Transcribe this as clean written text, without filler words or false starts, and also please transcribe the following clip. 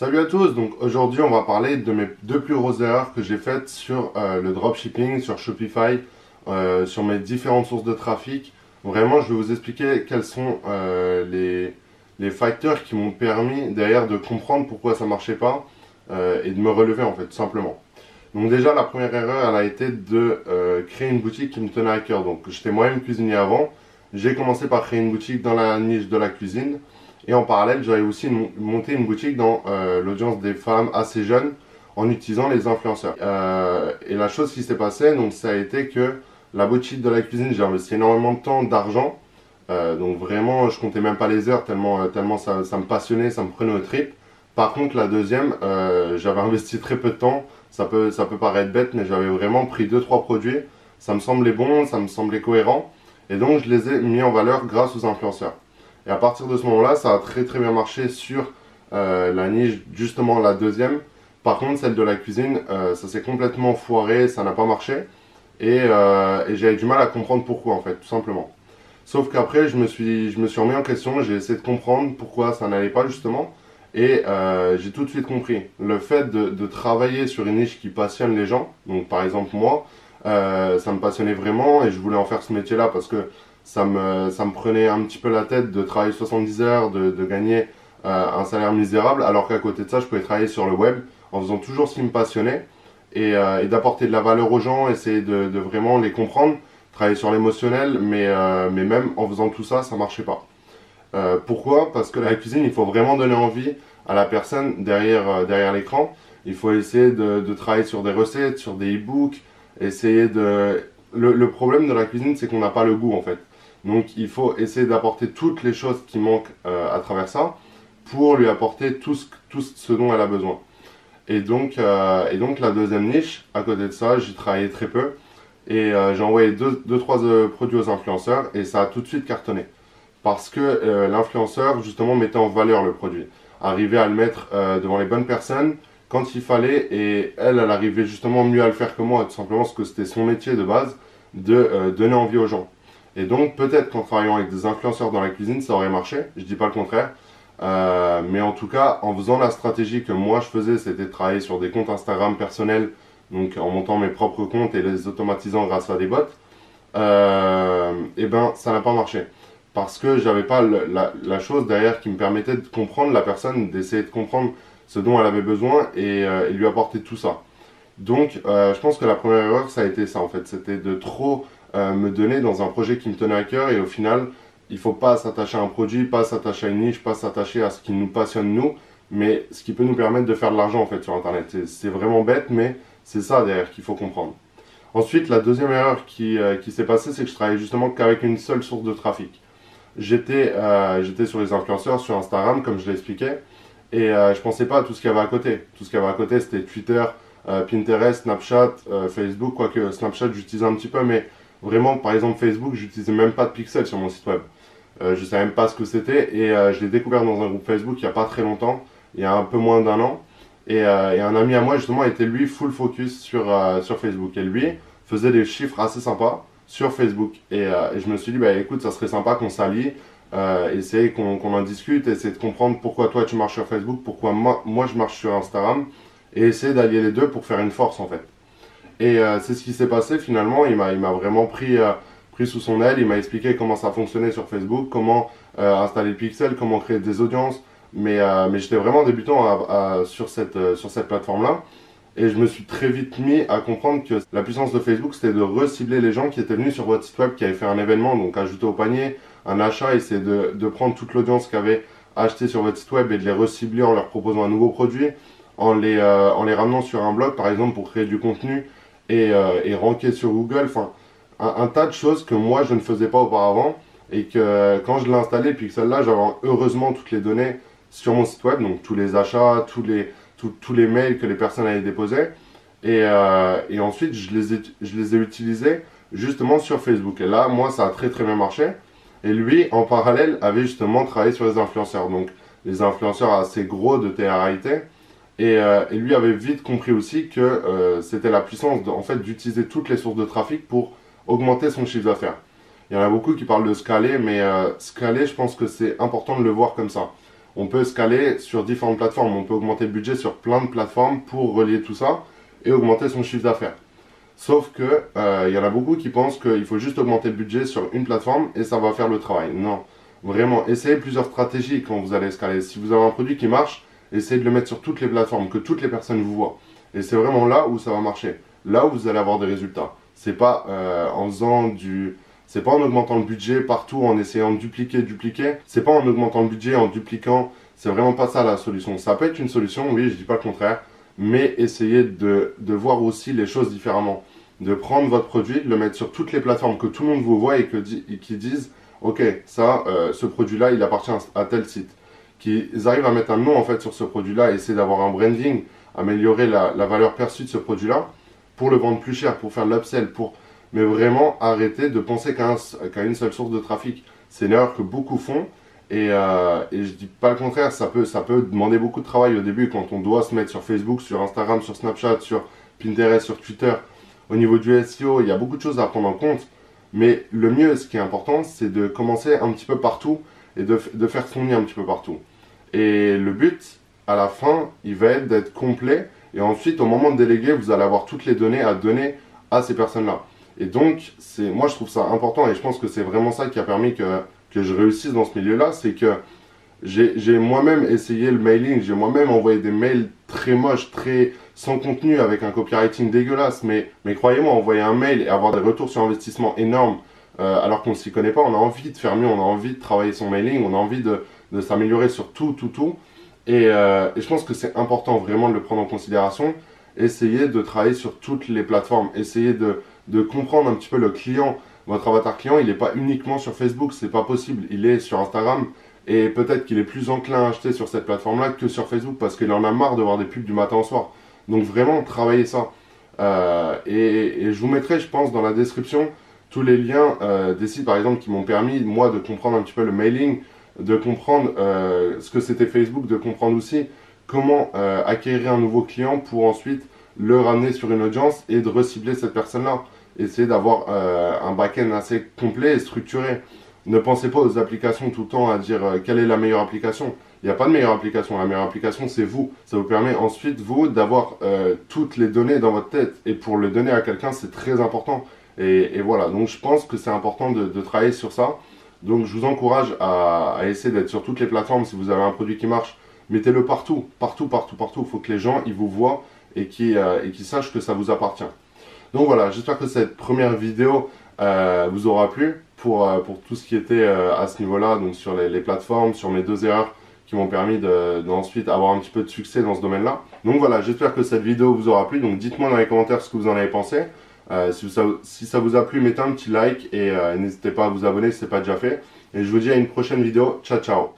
Salut à tous, donc aujourd'hui on va parler de mes deux plus grosses erreurs que j'ai faites sur le dropshipping, sur Shopify, sur mes différentes sources de trafic. Vraiment je vais vous expliquer quels sont les facteurs qui m'ont permis derrière de comprendre pourquoi ça marchait pas et de me relever en fait tout simplement. Donc déjà la première erreur elle a été de créer une boutique qui me tenait à cœur. Donc j'étais moi-même cuisinier avant, j'ai commencé par créer une boutique dans la niche de la cuisine. Et en parallèle, j'avais aussi monté une boutique dans l'audience des femmes assez jeunes en utilisant les influenceurs. Et la chose qui s'est passée, donc ça a été que la boutique de la cuisine, j'ai investi énormément de temps, d'argent. Donc vraiment, je comptais même pas les heures tellement ça me passionnait, ça me prenait aux tripes. Par contre, la deuxième, j'avais investi très peu de temps. Ça peut paraître bête, mais j'avais vraiment pris deux trois produits. Ça me semblait bon, ça me semblait cohérent. Et donc, je les ai mis en valeur grâce aux influenceurs. Et à partir de ce moment-là, ça a très très bien marché sur la niche, justement la deuxième. Par contre, celle de la cuisine, ça s'est complètement foiré, ça n'a pas marché. Et j'avais du mal à comprendre pourquoi en fait, tout simplement. Sauf qu'après, je me suis remis en question, j'ai essayé de comprendre pourquoi ça n'allait pas justement. Et j'ai tout de suite compris. Le fait de travailler sur une niche qui passionne les gens, donc par exemple moi, ça me passionnait vraiment et je voulais en faire ce métier-là parce que ça me prenait un petit peu la tête de travailler 70 heures, de gagner un salaire misérable, alors qu'à côté de ça, je pouvais travailler sur le web en faisant toujours ce qui me passionnait et d'apporter de la valeur aux gens, essayer de vraiment les comprendre, travailler sur l'émotionnel, mais même en faisant tout ça, ça marchait pas. Pourquoi? Parce que la cuisine, il faut vraiment donner envie à la personne derrière l'écran. Il faut essayer de travailler sur des recettes, sur des e-books, essayer de... Le problème de la cuisine, c'est qu'on n'a pas le goût en fait. Donc il faut essayer d'apporter toutes les choses qui manquent à travers ça pour lui apporter tout ce dont elle a besoin. Et donc la deuxième niche, à côté de ça, j'ai travaillé très peu et j'ai envoyé deux trois produits aux influenceurs et ça a tout de suite cartonné. Parce que l'influenceur justement mettait en valeur le produit, arrivait à le mettre devant les bonnes personnes quand il fallait et elle arrivait justement mieux à le faire que moi, tout simplement parce que c'était son métier de base de donner envie aux gens. Et donc peut-être qu'en travaillant avec des influenceurs dans la cuisine, ça aurait marché, je dis pas le contraire. Mais en tout cas, en faisant la stratégie que moi je faisais, c'était de travailler sur des comptes Instagram personnels, donc en montant mes propres comptes et les automatisant grâce à des bots, et ben ça n'a pas marché. Parce que j'avais pas la chose derrière qui me permettait de comprendre la personne, d'essayer de comprendre ce dont elle avait besoin et lui apporter tout ça. Donc, je pense que la première erreur, ça a été ça en fait. C'était de trop me donner dans un projet qui me tenait à cœur et au final, il faut pas s'attacher à un produit, pas s'attacher à une niche, pas s'attacher à ce qui nous passionne nous, mais ce qui peut nous permettre de faire de l'argent en fait sur Internet. C'est vraiment bête, mais c'est ça derrière qu'il faut comprendre. Ensuite, la deuxième erreur qui s'est passée, c'est que je travaillais justement qu'avec une seule source de trafic. J'étais sur les influenceurs, sur Instagram, comme je l'expliquais, et je pensais pas à tout ce qu'il y avait à côté. Tout ce qu'il y avait à côté, c'était Twitter, Pinterest, Snapchat, Facebook, quoique Snapchat j'utilise un petit peu, mais vraiment, par exemple Facebook, j'utilisais même pas de pixels sur mon site web. Je savais même pas ce que c'était et je l'ai découvert dans un groupe Facebook il y a pas très longtemps, il y a un peu moins d'un an. Et un ami à moi justement était lui full focus sur Facebook et lui faisait des chiffres assez sympas sur Facebook. Et je me suis dit, bah écoute, ça serait sympa qu'on s'allie, essayer qu'on en discute, essayer de comprendre pourquoi toi tu marches sur Facebook, pourquoi moi je marche sur Instagram, et essayer d'allier les deux pour faire une force en fait. Et c'est ce qui s'est passé finalement, il m'a vraiment pris sous son aile, il m'a expliqué comment ça fonctionnait sur Facebook, comment installer le pixel, comment créer des audiences, mais j'étais vraiment débutant sur cette plateforme-là. Et je me suis très vite mis à comprendre que la puissance de Facebook, c'était de recibler les gens qui étaient venus sur votre site web, qui avaient fait un événement, donc ajouter au panier, un achat, et c'est de prendre toute l'audience qui avait acheté sur votre site web et de les recibler en leur proposant un nouveau produit, en les ramenant sur un blog, par exemple, pour créer du contenu et ranker sur Google. Enfin, un tas de choses que moi, je ne faisais pas auparavant et que quand je l'ai installé, puis que celle-là, j'avais heureusement toutes les données sur mon site web, donc tous les achats, tous les mails que les personnes avaient déposés. Et ensuite, je les ai utilisés justement sur Facebook. Et là, moi, ça a très très bien marché. Et lui, en parallèle, avait justement travaillé sur les influenceurs. Donc, les influenceurs assez gros de télé-réalité. Et lui avait vite compris aussi que c'était la puissance en fait, d'utiliser toutes les sources de trafic pour augmenter son chiffre d'affaires. Il y en a beaucoup qui parlent de scaler, mais scaler, je pense que c'est important de le voir comme ça. on peut scaler sur différentes plateformes. On peut augmenter le budget sur plein de plateformes pour relier tout ça et augmenter son chiffre d'affaires. Sauf que y en a beaucoup qui pensent qu'il faut juste augmenter le budget sur une plateforme et ça va faire le travail. Non, vraiment, essayez plusieurs stratégies quand vous allez scaler. Si vous avez un produit qui marche, essayez de le mettre sur toutes les plateformes, que toutes les personnes vous voient. Et c'est vraiment là où ça va marcher, là où vous allez avoir des résultats. C'est pas c'est pas en augmentant le budget partout, en essayant de dupliquer. C'est pas en augmentant le budget, en dupliquant. C'est vraiment pas ça la solution. Ça peut être une solution, oui, je dis pas le contraire, mais essayez de voir aussi les choses différemment. De prendre votre produit, de le mettre sur toutes les plateformes, que tout le monde vous voit et qu'ils disent, ok, ça, ce produit-là, il appartient à tel site. Qu'ils arrivent à mettre un nom en fait sur ce produit-là, essayer d'avoir un branding, améliorer la valeur perçue de ce produit-là pour le vendre plus cher, pour faire de l'upsell, mais vraiment arrêter de penser qu'à une seule source de trafic. C'est une erreur que beaucoup font et je dis pas le contraire, ça peut demander beaucoup de travail au début quand on doit se mettre sur Facebook, sur Instagram, sur Snapchat, sur Pinterest, sur Twitter. Au niveau du SEO, il y a beaucoup de choses à prendre en compte, mais le mieux, ce qui est important, c'est de commencer un petit peu partout et de faire son nid un petit peu partout. Et le but, à la fin, il va être d'être complet. Et ensuite, au moment de déléguer, vous allez avoir toutes les données à donner à ces personnes-là. Et donc, moi, je trouve ça important et je pense que c'est vraiment ça qui a permis que je réussisse dans ce milieu-là. C'est que j'ai moi-même essayé le mailing, j'ai moi-même envoyé des mails très moches, très sans contenu, avec un copywriting dégueulasse. Mais croyez-moi, envoyer un mail et avoir des retours sur investissement énormes, alors qu'on ne s'y connaît pas, on a envie de faire mieux, on a envie de travailler son mailing, on a envie de s'améliorer sur tout. Et je pense que c'est important vraiment de le prendre en considération. Essayez de travailler sur toutes les plateformes. Essayez de comprendre un petit peu le client. Votre avatar client, il n'est pas uniquement sur Facebook, c'est pas possible. Il est sur Instagram et peut-être qu'il est plus enclin à acheter sur cette plateforme-là que sur Facebook parce qu'il en a marre de voir des pubs du matin au soir. Donc vraiment, travaillez ça. Et je vous mettrai, je pense, dans la description tous les liens des sites, par exemple, qui m'ont permis, moi, de comprendre un petit peu le mailing, de comprendre ce que c'était Facebook, de comprendre aussi comment acquérir un nouveau client pour ensuite le ramener sur une audience et de recibler cette personne-là. Essayer d'avoir un back-end assez complet et structuré. Ne pensez pas aux applications tout le temps à dire quelle est la meilleure application. Il n'y a pas de meilleure application. La meilleure application, c'est vous. Ça vous permet ensuite, vous, d'avoir toutes les données dans votre tête. Et pour le donner à quelqu'un, c'est très important. Et voilà, donc je pense que c'est important de travailler sur ça. Donc je vous encourage à essayer d'être sur toutes les plateformes. Si vous avez un produit qui marche, mettez-le partout. Il faut que les gens ils vous voient et qu'ils sachent que ça vous appartient. Donc voilà, j'espère que cette première vidéo vous aura plu pour tout ce qui était à ce niveau-là, donc sur les plateformes, sur mes 2 erreurs qui m'ont permis d'ensuite avoir un petit peu de succès dans ce domaine-là. Donc voilà, j'espère que cette vidéo vous aura plu. Donc dites-moi dans les commentaires ce que vous en avez pensé. Si ça vous a plu, mettez un petit like et n'hésitez pas à vous abonner si ce n'est pas déjà fait. Et je vous dis à une prochaine vidéo. Ciao, ciao!